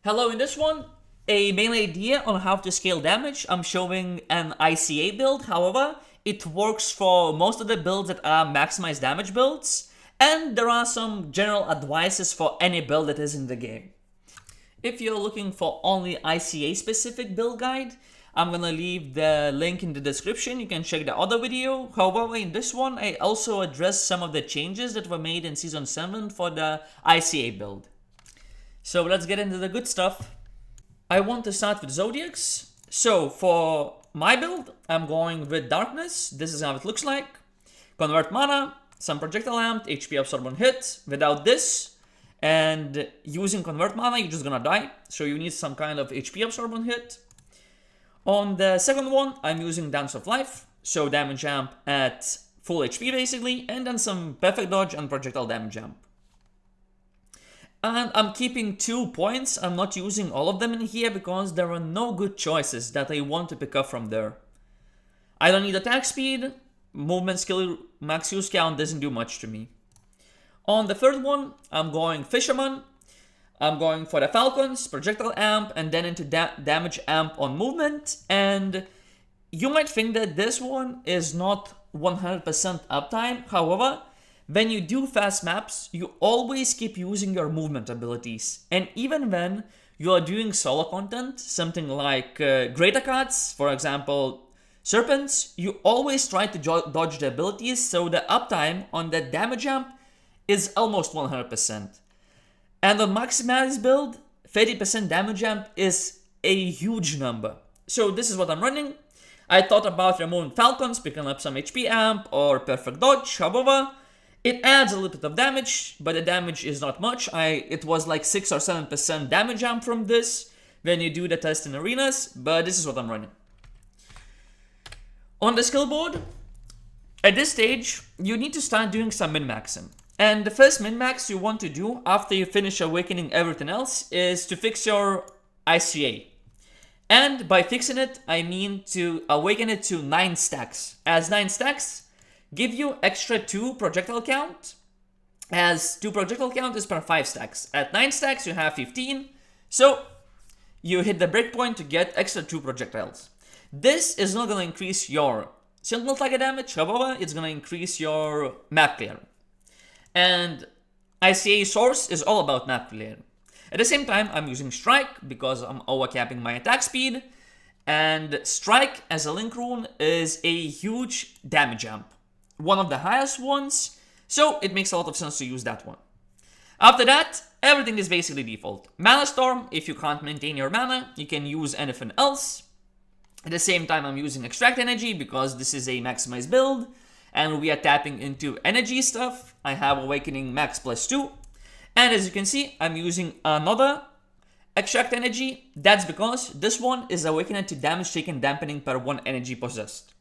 Hello, in this one, a main idea on how to scale damage. I'm showing an ICA build, however, it works for most of the builds that are maximized damage builds, and there are some general advices for any build that is in the game. If you're looking for only ICA specific build guide, I'm gonna leave the link in the description. You can check the other video. However, in this one, I also address some of the changes that were made in Season 7 for the ICA build. So let's get into the good stuff. I want to start with Zodiacs. So for my build, I'm going with Darkness. This is how it looks like. Convert mana, some projectile amp, HP absorb on hit. Without this, and using Convert mana, you're just gonna die. So you need some kind of HP absorb on hit. On the second one, I'm using Dance of Life. So damage amp at full HP basically, and then some perfect dodge and projectile damage amp. And I'm keeping 2 points. I'm not using all of them in here because there are no good choices that I want to pick up from there. I don't need attack speed. Movement skill max use count doesn't do much to me. On the third one, I'm going Fisherman. I'm going for the Falcons, projectile amp, and then into damage amp on movement. And you might think that this one is not 100% uptime. However, when you do fast maps, you always keep using your movement abilities. And even when you are doing solo content, something like Greater Cards, for example, Serpents, you always try to dodge the abilities, so the uptime on that damage amp is almost 100%. And on Maximize build, 30% damage amp is a huge number. So this is what I'm running. I thought about removing Falcons, picking up some HP amp or perfect dodge, however, it adds a little bit of damage, but the damage is not much. It was like 6 or 7% damage amp from this when you do the test in arenas, but this is what I'm running. On the skill board, at this stage, you need to start doing some min-maxing. And the first min-max you want to do after you finish awakening everything else is to fix your ICA. And by fixing it, I mean to awaken it to 9 stacks. As 9 stacks give you extra 2 projectile count, as 2 projectile count is per 5 stacks. At 9 stacks you have 15, so you hit the breakpoint to get extra 2 projectiles. This is not going to increase your single target damage, however, it's going to increase your map clear. And ICA source is all about map clear. At the same time, I'm using Strike because I'm overcapping my attack speed, and Strike as a link rune is a huge damage amp. One of the highest ones, so it makes a lot of sense to use that one. After that, everything is basically default. Mana Storm, if you can't maintain your mana, you can use anything else. At the same time, I'm using Extract Energy because this is a maximized build, and we are tapping into energy stuff. I have Awakening Max +2, and as you can see, I'm using another Extract Energy. That's because this one is awakened to damage taken dampening per 1 energy possessed.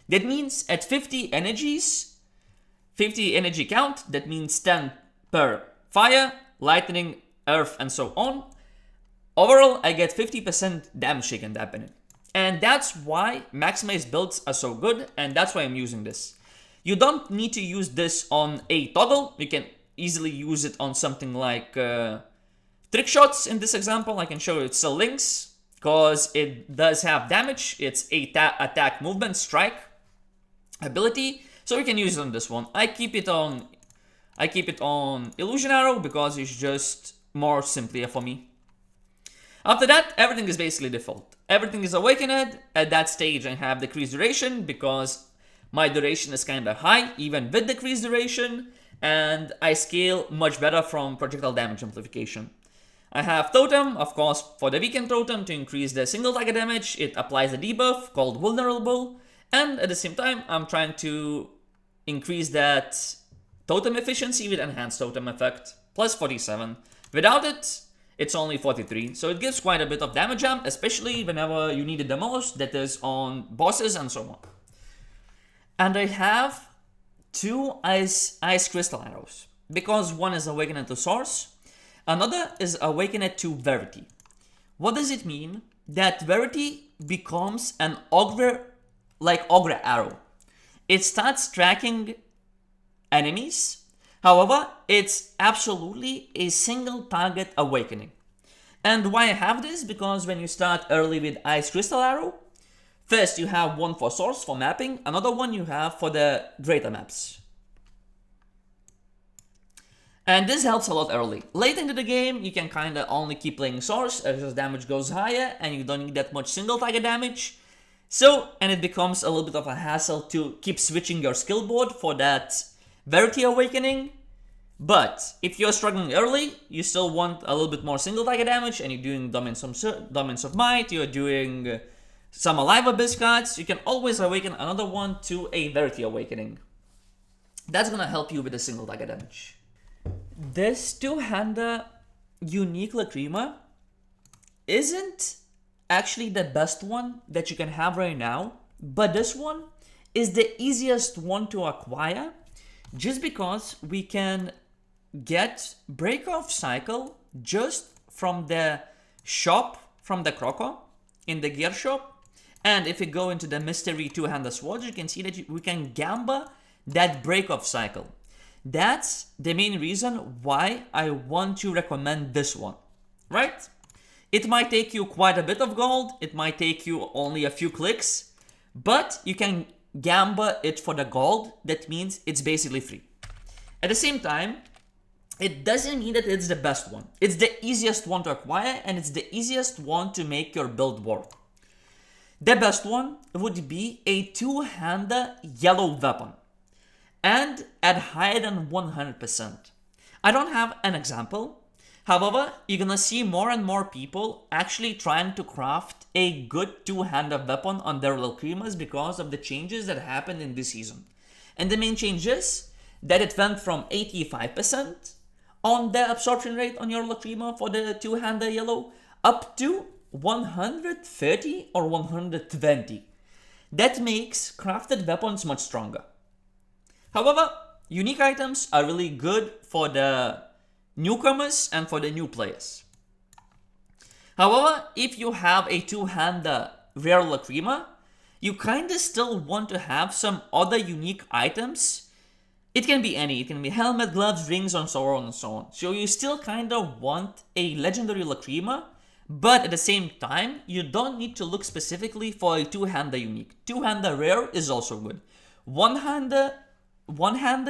That means at 50 energies, 50 energy count, that means 10 per fire, lightning, earth, and so on. Overall, I get 50% damage taken dampening. And that's why maximized builds are so good, and that's why I'm using this. You don't need to use this on a toggle. You can easily use it on something like trick shots. In this example, I can show you it still links, because it does have damage. It's a attack movement strike ability, so we can use it on this one. I keep it on Illusion Arrow because it's just more simpler for me. After that, everything is basically default. Everything is awakened. At that stage, I have decreased duration because my duration is kind of high, even with decreased duration, and I scale much better from projectile damage amplification. I have Totem, of course, for the weakened Totem to increase the single target damage. It applies a debuff called Vulnerable. And at the same time, I'm trying to increase that totem efficiency with enhanced totem effect, plus 47. Without it, it's only 43. So it gives quite a bit of damage amp, especially whenever you need it the most, that is on bosses and so on. And I have 2 ice crystal arrows, because one is awakened to source, another is awakened to Verity. What does it mean? That Verity becomes an Ogre arrow. It starts tracking enemies. However, it's absolutely a single target awakening. And why I have this? Because when you start early with Ice Crystal Arrow, first you have one for source, for mapping, another one you have for the greater maps. And this helps a lot early. Late into the game, you can kinda only keep playing source as damage goes higher and you don't need that much single target damage. So, and it becomes a little bit of a hassle to keep switching your skill board for that Verity Awakening. But if you're struggling early, you still want a little bit more single target damage and you're doing Dominance of Might, you're doing some Alive Abyss cards, you can always awaken another one to a Verity Awakening. That's gonna help you with the single target damage. This two-hander unique Lacrima isn't actually the best one that you can have right now, but this one is the easiest one to acquire just because we can get Break Off Cycle just from the shop, from the Croco in the gear shop. And if we go into the mystery two-hander swords, you can see that we can gamba that Break Off Cycle. That's the main reason why I want to recommend this one, right? It might take you quite a bit of gold, it might take you only a few clicks, but you can gamba it for the gold. That means it's basically free. At the same time, it doesn't mean that it's the best one. It's the easiest one to acquire and it's the easiest one to make your build work. The best one would be a two-hander yellow weapon and at higher than 100%. I don't have an example. However, you're gonna see more and more people actually trying to craft a good two-handed weapon on their Lacrimas because of the changes that happened in this season. And the main change is that it went from 85% on the absorption rate on your Lacrima for the two-handed yellow up to 130 or 120. That makes crafted weapons much stronger. However, unique items are really good for the newcomers and for the new players. However, if you have a two-hander rare Lacrima, you kinda still want to have some other unique items. It can be any, it can be helmet, gloves, rings, and so on and so on. So you still kinda want a legendary Lacrima, but at the same time, you don't need to look specifically for a two-hander unique. Two-hander rare is also good. One-hander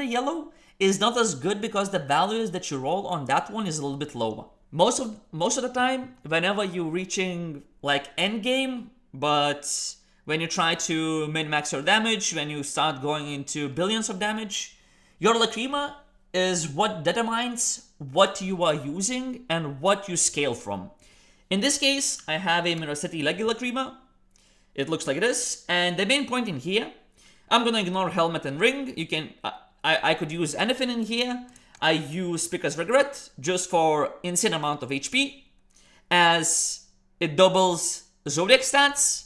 yellow is not as good because the values that you roll on that one is a little bit lower. Most of the time, whenever you're reaching like end game, but when you try to min-max your damage, when you start going into billions of damage, your Lacrima is what determines what you are using and what you scale from. In this case, I have a Mirror City Leggy Lacrima. It looks like this, and the main point in here, I'm gonna ignore helmet and ring. You can, I could use anything in here. I use Pika's Regret just for insane amount of HP, as it doubles Zodiac stats.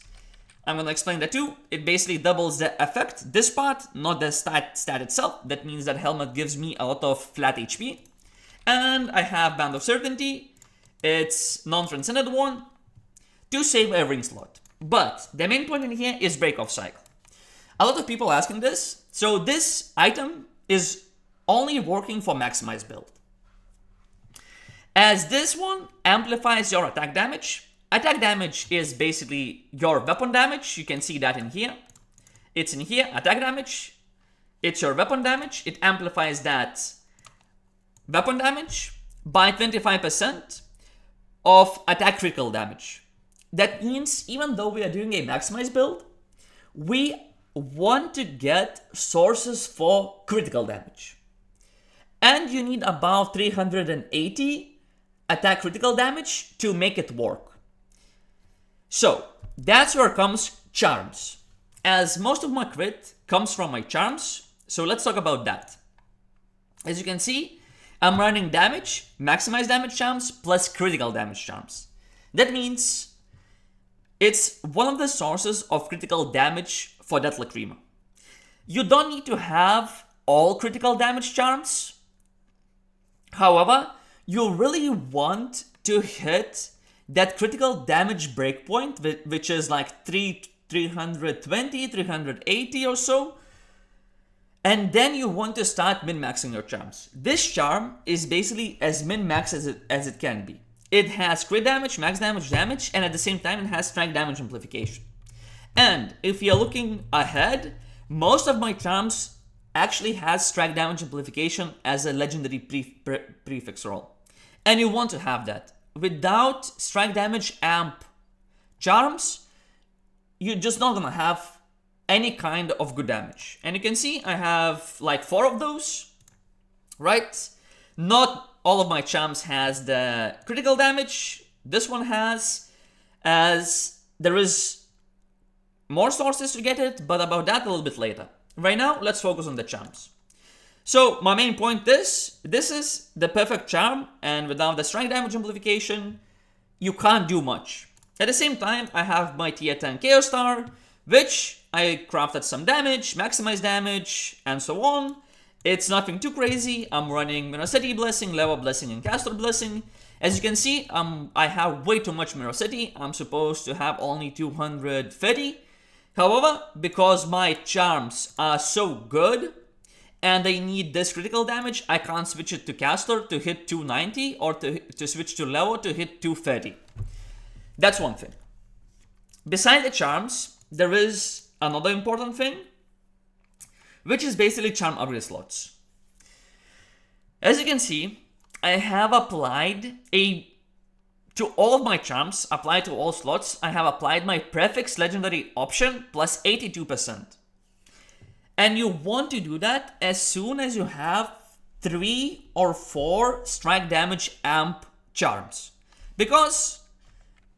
I'm gonna explain that too. It basically doubles the effect, this part, not the stat itself. That means that helmet gives me a lot of flat HP. And I have Band of Certainty. It's non-transcended one to save a ring slot. But the main point in here is Break Off Cycle. A lot of people asking this. So this item is only working for maximized build, as this one amplifies your attack damage. Attack damage is basically your weapon damage. You can see that in here. It's in here, attack damage. It's your weapon damage. It amplifies that weapon damage by 25% of attack critical damage. That means even though we are doing a maximized build, we want to get sources for critical damage. And you need about 380 attack critical damage to make it work. So that's where comes charms, as most of my crit comes from my charms. So let's talk about that. As you can see, I'm running damage, maximized damage charms plus critical damage charms. That means it's one of the sources of critical damage for that Lacrima. You don't need to have all critical damage charms. However, you really want to hit that critical damage breakpoint, which is like 320, 380 or so. And then you want to start min-maxing your charms. This charm is basically as min-max as it can be. it has crit damage, max damage, and at the same time it has strike damage amplification. And if you're looking ahead, most of my charms actually has strike damage amplification as a legendary prefix roll. And you want to have that. Without strike damage amp charms, you're just not gonna have any kind of good damage. And you can see I have like 4 of those, right? Not all of my charms has the critical damage. This one has, as there is more sources to get it, but about that a little bit later. Right now, let's focus on the charms. So my main point is, this is the perfect charm, and without the strike damage amplification, you can't do much. At the same time, I have my tier 10 Chaos Star, which I crafted some damage, maximize damage, and so on. It's nothing too crazy. I'm running Miracity Blessing, Leva Blessing, and Castor Blessing. As you can see, I have way too much Miracity. I'm supposed to have only 230. However, because my charms are so good, and they need this critical damage, I can't switch it to Castor to hit 290 or to switch to Leo to hit 230. That's one thing. Beside the charms, there is another important thing, which is basically charm upgrade slots. As you can see, I have applied to all of my charms, applied to all slots, I have applied my prefix legendary option plus 82%. And you want to do that as soon as you have 3 or 4 strike damage amp charms, because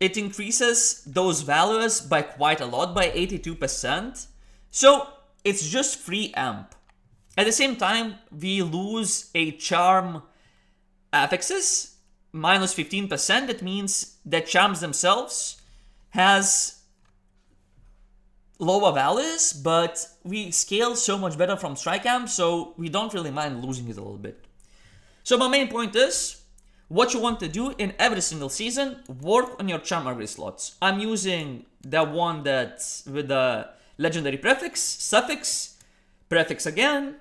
it increases those values by quite a lot, by 82%. So it's just free amp. At the same time, we lose a charm affixes minus 15%. That means that charms themselves has lower values, but we scale so much better from strike amp, so we don't really mind losing it a little bit. So my main point is, what you want to do in every single season, work on your charm upgrade slots. I'm using the one that's with the legendary prefix, suffix, prefix again,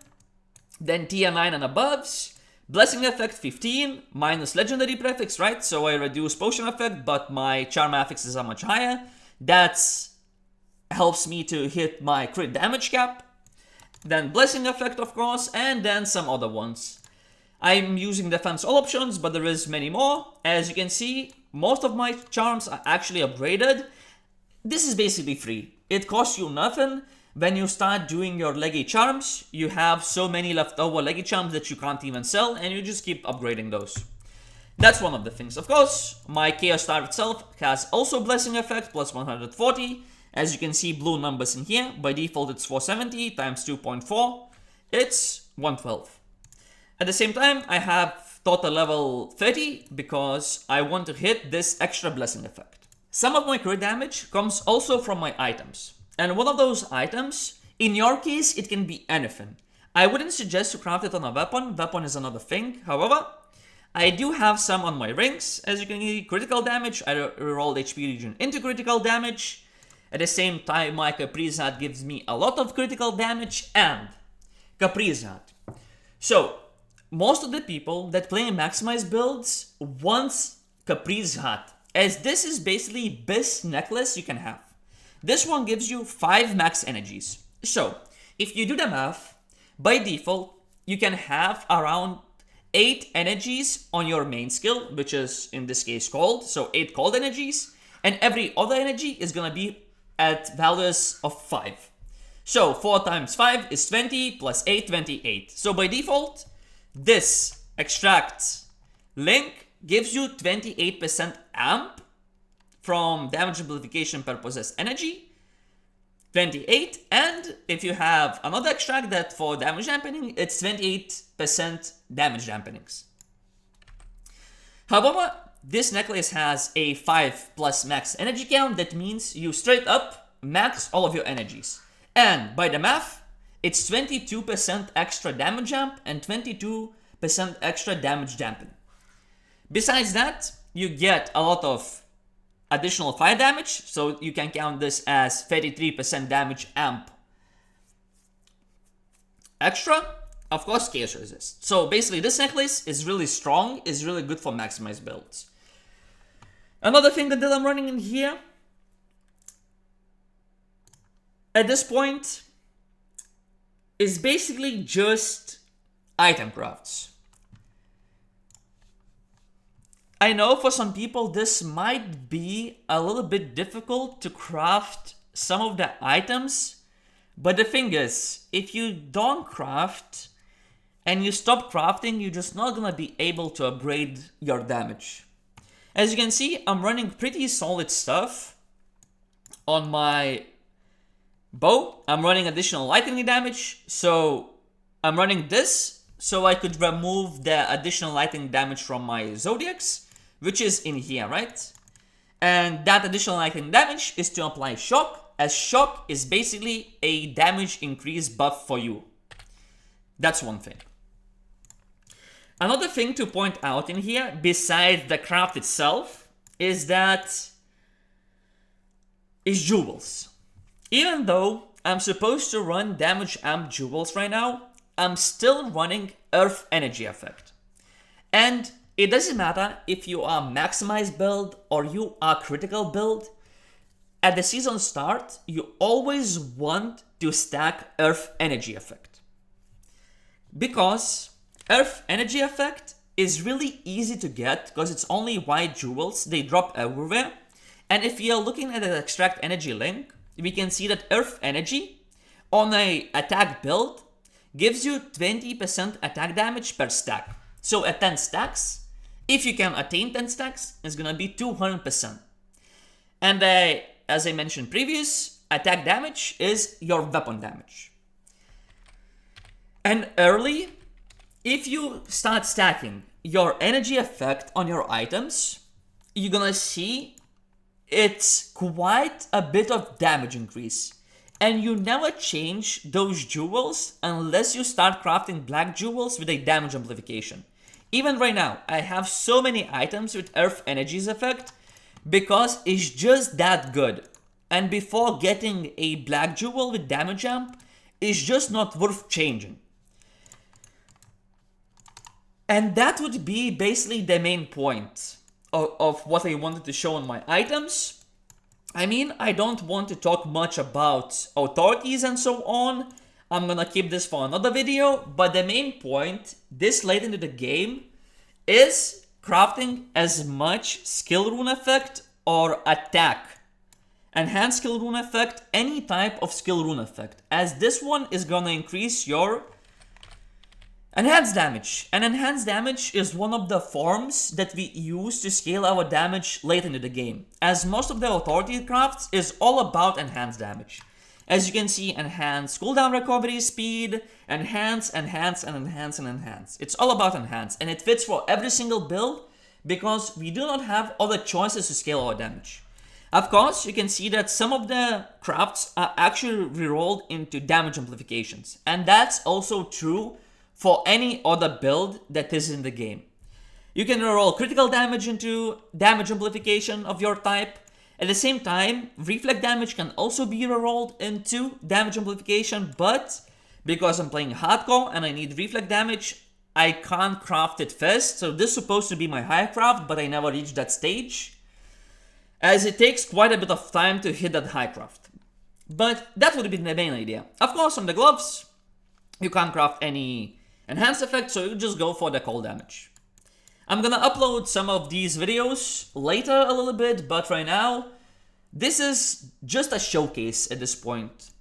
then tier 9 and aboves, blessing effect 15 minus legendary prefix, right? So I reduce potion effect, but my charm affixes are much higher. That's helps me to hit my crit damage cap, then blessing effect of course, and then some other ones. I'm using defense all options, but there is many more. As you can see, most of my charms are actually upgraded. This is basically free. It costs you nothing. When you start doing your leggy charms, you have so many leftover leggy charms that you can't even sell, and you just keep upgrading those. That's one of the things. Of course, my Chaos Star itself has also blessing effect plus 140. As you can see, blue numbers in here. By default, it's 470 times 2.4. It's 112. At the same time, I have total level 30 because I want to hit this extra blessing effect. Some of my crit damage comes also from my items. And one of those items, in your case, it can be anything. I wouldn't suggest to craft it on a weapon. Weapon is another thing. However, I do have some on my rings. As you can see, critical damage. I rerolled HP region into critical damage. At the same time, my Caprice Hat gives me a lot of critical damage and Caprice Hat. So, most of the people that play in maximized builds want Caprice Hat, as this is basically best necklace you can have. This one gives you 5 max energies. So, if you do the math, by default, you can have around 8 energies on your main skill, which is in this case cold, so 8 cold energies, and every other energy is gonna be at values of 5. So 4 times 5 is 20 plus 8, 28. So by default, this extract link gives you 28% amp from damage amplification per possessed energy, 28, and if you have another extract that for damage dampening, it's 28% damage dampenings. However, this necklace has a 5 plus max energy count. That means you straight up max all of your energies. And by the math, it's 22% extra damage amp and 22% extra damage dampen. Besides that, you get a lot of additional fire damage, so you can count this as 33% damage amp extra. Of course, chaos resist. So basically, this necklace is really strong, is really good for maximized builds. Another thing that I'm running in here, at this point, is basically just item crafts. I know for some people this might be a little bit difficult to craft some of the items, but the thing is, if you don't craft and you stop crafting, you're just not gonna be able to upgrade your damage. As you can see, I'm running pretty solid stuff on my bow. I'm running additional lightning damage, so I'm running this so I could remove the additional lightning damage from my zodiacs, which is in here, right? And that additional lightning damage is to apply shock, as shock is basically a damage increase buff for you. That's one thing. Another thing to point out in here, besides the craft itself, is jewels. Even though I'm supposed to run damage amp jewels right now, I'm still running earth energy effect. And it doesn't matter if you are maximized build or you are critical build, at the season start, you always want to stack earth energy effect. Because earth energy effect is really easy to get because it's only white jewels, they drop everywhere. And if you're looking at the extract energy link, we can see that earth energy on a attack build gives you 20% attack damage per stack. So at 10 stacks, if you can attain 10 stacks, it's gonna be 200%. And as I mentioned previous, attack damage is your weapon damage. And early, if you start stacking your energy effect on your items, you're gonna see it's quite a bit of damage increase. And you never change those jewels unless you start crafting black jewels with a damage amplification. Even right now, I have so many items with earth energies effect because it's just that good. And before getting a black jewel with damage amp, it's just not worth changing. And that would be basically the main point of what I wanted to show on my items. I mean, I don't want to talk much about authorities and so on. I'm gonna keep this for another video, but the main point this late into the game is crafting as much skill rune effect or attack, enhanced skill rune effect, any type of skill rune effect, as this one is gonna increase your enhanced damage. And enhanced damage is one of the forms that we use to scale our damage late into the game, as most of the authority crafts is all about enhanced damage. As you can see, enhance cooldown recovery speed, enhance, enhance, and enhance, and enhance. It's all about enhance, and it fits for every single build because we do not have other choices to scale our damage. Of course, you can see that some of the crafts are actually rerolled into damage amplifications, and that's also true for any other build that is in the game. You can reroll critical damage into damage amplification of your type. At the same time, reflect damage can also be rerolled into damage amplification, but because I'm playing hardcore and I need reflect damage, I can't craft it first. So this is supposed to be my high craft, but I never reached that stage, as it takes quite a bit of time to hit that high craft. But that would be the main idea. Of course, on the gloves, you can't craft any enhanced effect, so you just go for the cold damage. I'm gonna upload some of these videos later a little bit, but right now, this is just a showcase at this point.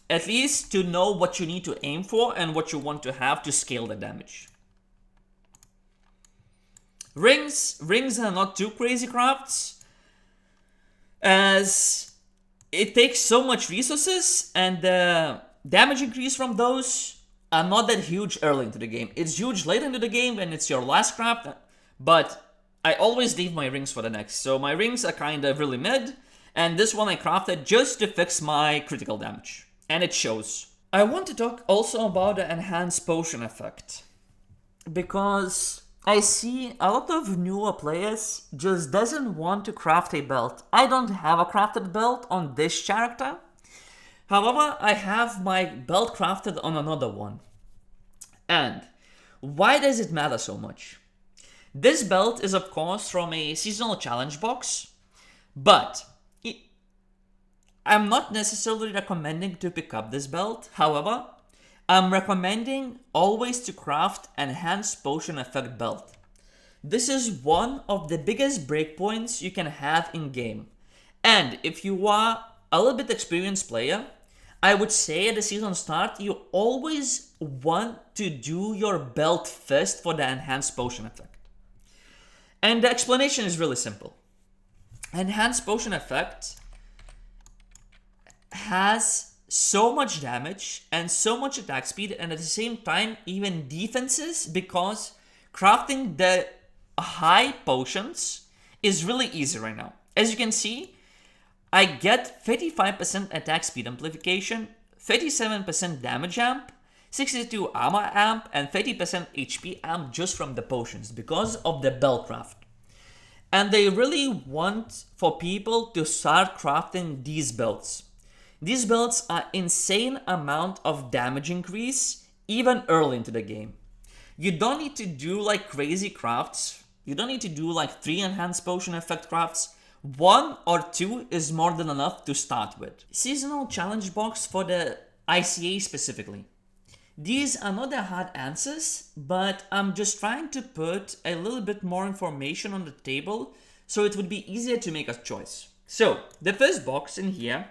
At least to know what you need to aim for and what you want to have to scale the damage. Rings are not too crazy crafts, as it takes so much resources and the damage increase from those are not that huge early into the game. It's huge late into the game when it's your last craft, but I always leave my rings for the next. So my rings are kind of really mid, and this one I crafted just to fix my critical damage, and it shows. I want to talk also about the enhanced potion effect, because I see a lot of newer players just doesn't want to craft a belt. I don't have a crafted belt on this character. However, I have my belt crafted on another one. And why does it matter so much? This belt is of course from a seasonal challenge box, but I'm not necessarily recommending to pick up this belt. However, I'm recommending always to craft enhanced potion effect belt. This is one of the biggest breakpoints you can have in game. And if you are a little bit experienced player, I would say at the season start, you always want to do your belt first for the enhanced potion effect. And the explanation is really simple. Enhanced potion effect has so much damage and so much attack speed, and at the same time even defenses, because crafting the high potions is really easy right now. As you can see, I get 35% attack speed amplification, 37% damage amp, 62 armor amp, and 30% HP amp just from the potions because of the belt craft. And they really want for people to start crafting these belts. These belts are insane amount of damage increase even early into the game. You don't need to do like crazy crafts. You don't need to do like 3 enhanced potion effect crafts. 1 or 2 is more than enough to start with. Seasonal challenge box for the ICA specifically. These are not the hard answers, but I'm just trying to put a little bit more information on the table so it would be easier to make a choice. So the first box in here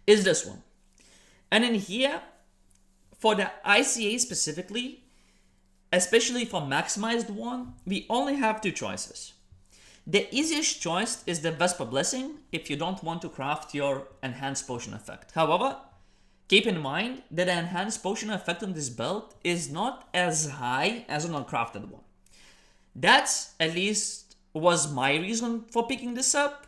is this one. And in here, for the ICA specifically, especially for maximized one, we only have 2 choices. The easiest choice is the Vesper Blessing if you don't want to craft your enhanced potion effect. However, keep in mind that the enhanced potion effect on this belt is not as high as an uncrafted one. That's at least was my reason for picking this up.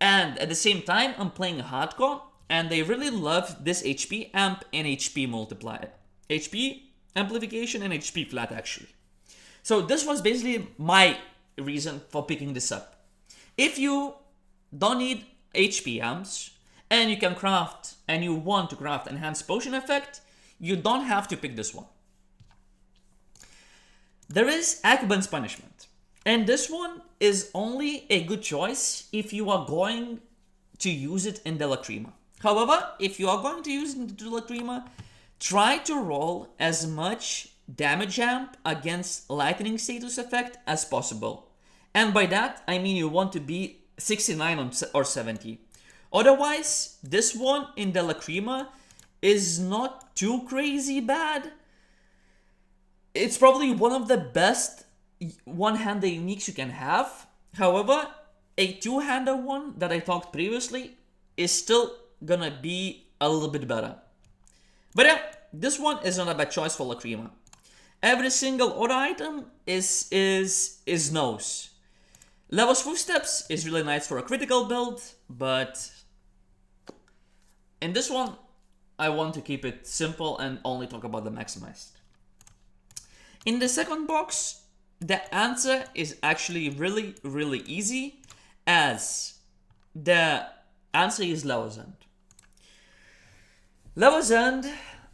And at the same time, I'm playing hardcore, and they really love this HP amp and HP multiplier. HP amplification and HP flat actually. So this was basically my reason for picking this up. If you don't need HP amps and you can craft and you want to craft enhanced potion effect, you don't have to pick this one. There is Akban's Punishment, and this one is only a good choice if you are going to use it in the Lacrima. However, if you are going to use it in the Lacrima, try to roll as much damage amp against lightning status effect as possible. And by that, I mean you want to be 69 or 70. Otherwise, this one in the Lacrima is not too crazy bad. It's probably one of the best one-hander uniques you can have. However, a two-hander one that I talked previously is still gonna be a little bit better. But yeah, this one is not a bad choice for Lacrima. Every single other item is nose. Level's Footsteps is really nice for a critical build, but in this one, I want to keep it simple and only talk about the maximized. In the second box, the answer is actually really easy, as the answer is Level's End. Level's End,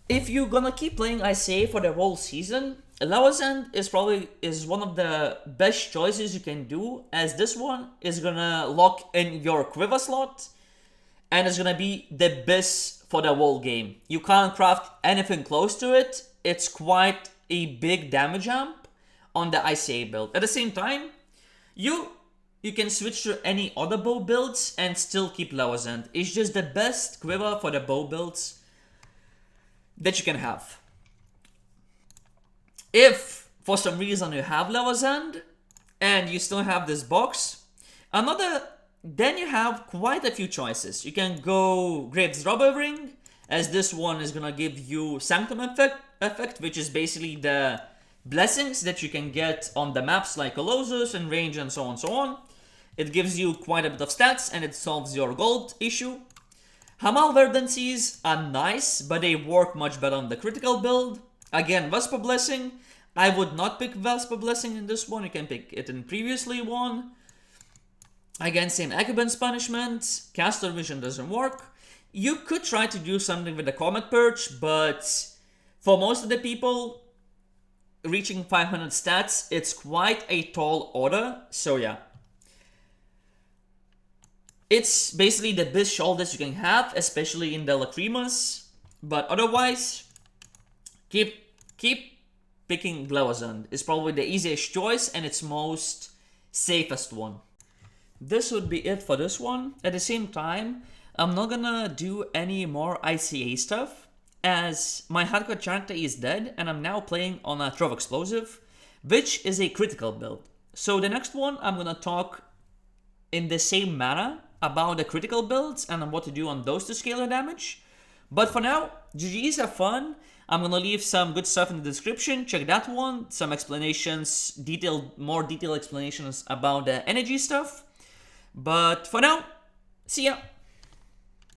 if you're gonna keep playing ICA for the whole season, Level's End is one of the best choices you can do, as this one is gonna lock in your quiver slot and it's gonna be the best for the whole game. You can't craft anything close to it. It's quite a big damage amp on the ICA build. At the same time, you can switch to any other bow builds and still keep Level's End. It's just the best quiver for the bow builds that you can have. If for some reason you have Level's End and you still have this box, then you have quite a few choices. You can go Graves Rubber Ring, as this one is gonna give you Sanctum effect, which is basically the blessings that you can get on the maps like Colossus and Range and so on. It gives you quite a bit of stats and it solves your gold issue. Hamal Verdancies are nice, but they work much better on the critical build. Again, Vesper Blessing. I would not pick Vesper Blessing in this one. You can pick it in previously one. Again, same Akban's Punishment. Caster Vision doesn't work. You could try to do something with the Comet Perch, but for most of the people, reaching 500 stats, it's quite a tall order, so yeah. It's basically the best shoulders you can have, especially in the Lacrimas, but otherwise, keep picking Glawazand. It's probably the easiest choice and its most safest one. This would be it for this one. At the same time, I'm not gonna do any more ICA stuff, as my hardcore character is dead and I'm now playing on a Trove Explosive, which is a critical build. So the next one, I'm gonna talk in the same manner about the critical builds and what to do on those to scale the damage. But for now, GG's, have fun. I'm gonna leave some good stuff in the description, check that one, some explanations, more detailed explanations about the energy stuff. But for now, see ya!